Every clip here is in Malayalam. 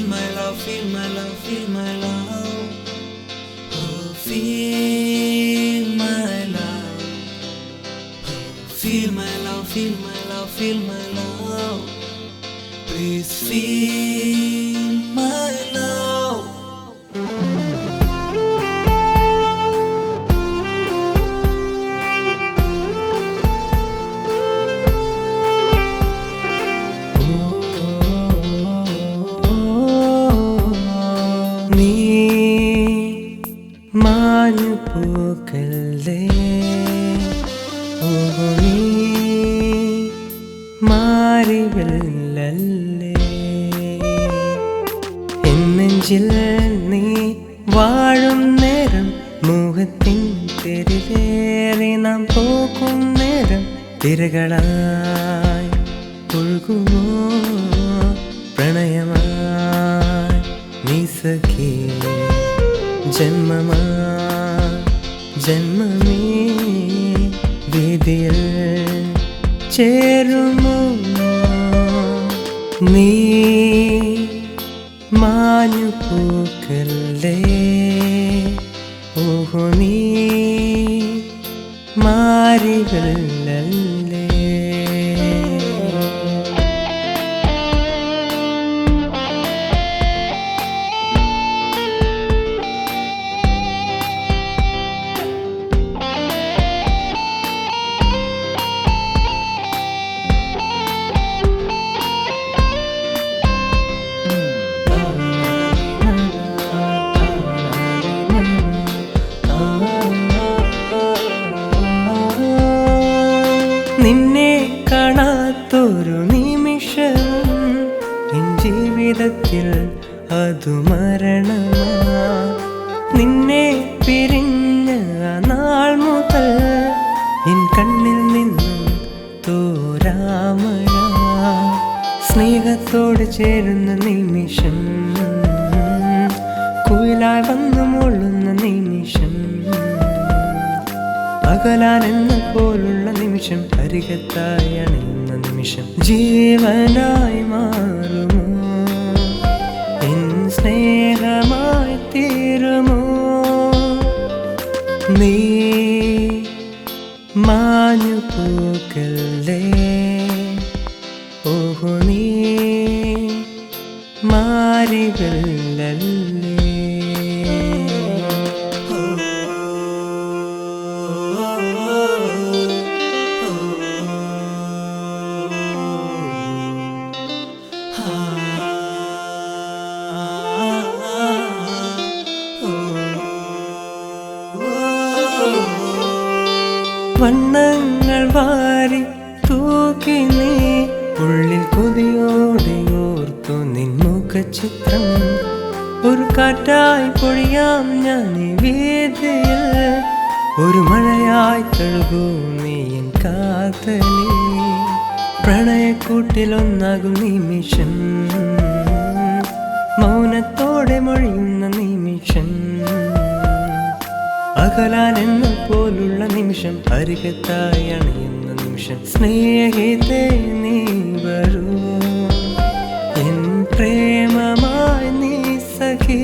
feel my love, feel my love, feel my love. Oh, feel my love. Oh, feel my love, feel my love, feel my love. Please feel my love. മാഞ്ഞു പോകല്ലേ ഓ നീ മാറിവല്ലേ എന്നെഞ്ചിൽ നീ വാഴും നേരം മോഹത്തിൻ തെരുവേറി നാം പോകും നേരം തിരകളായി ഒഴുകുമോ പ്രണയമായി നീ സഖി ജന്മമാ ജന്മമേ വേദിയിൽ ചേരുമോ നീ മാഞ്ഞു പോകല്ലേ ഓഹോ നീ മാറിവല്ലേ നിന്നെ കാണാത്തൊരു നിമിഷം എൻ ജീവിതത്തിൽ അതു മരണമാ നിന്നെ പിരിഞ്ഞ നാൾ മുതൽ എൻ കണ്ണിൽ നിന്നും തോരാമഴ സ്നേഹത്തോട് ചേരുന്ന നിമിഷം കുയിലായി വന്നു മുള്ളുന്ന നിമിഷം അകലാനെന്ന പോലുള്ള നിമിഷം അരികത്തായി അണയുന്ന നിമിഷം ജീവനായി മാറുമോ എൻ സ്നേഹമായി തീരുമോ നീ മാഞ്ഞു പോകല്ലേ ഓഹോ നീ മാറിവല്ലേ വണ്ണങ്ങൾ വാരി തൂക്കി നീ ഉള്ളിൽ കൊതിയോടെ ഓർത്തു നിൻ മുഖചിത്രം ഒരു കാറ്റായി പൊഴിയാം ഞാൻ ഈ വേദിയിൽ ഒരു മഴയായി തഴുകൂ നീ എൻ കാതലി പ്രണയക്കൂട്ടിലൊന്നാകും നിമിഷം മൗനത്തോടെ മൊഴിയുന്ന നിമിഷം അകലാനെന്ന പോലുള്ള നിമിഷം അരികത്തായി അണയുന്ന നിമിഷം സ്നേഹിതേ നീ വരൂ എൻ പ്രേമമായി നീ സഖി.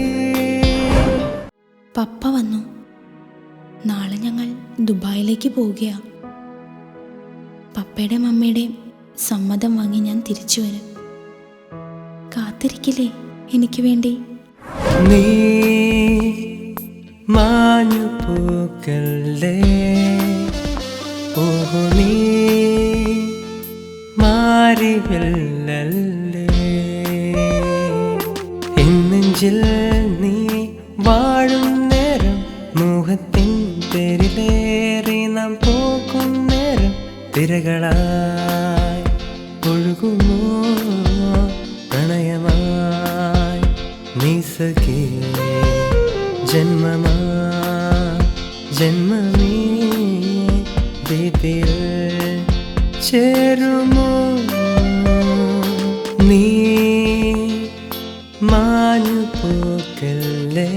പപ്പ വന്നു. നാളെ ഞങ്ങൾ ദുബായിലേക്ക് പോവുകയാ. പപ്പയുടെയും മമ്മയുടെയും സമ്മതം വാങ്ങി ഞാൻ തിരിച്ചു വരും. കാത്തിരിക്കില്ലേ എനിക്ക് വേണ്ടി? നീ മാഞ്ഞു പോകല്ലേ ഓഹോ നീ മാറിവല്ലേ എന്നെഞ്ചിൽ നീ വാഴും നേരം മോഹത്തിൻ തെരുവേറി നാം പോകും നേരം തിരകളായി ഒഴുകുമോ പ്രണയമായി നീ സഖി ജന്മമാ ജന്മമേ വേദിയിൽ ചേരുമോ നീ മാഞ്ഞു പോകല്ലേ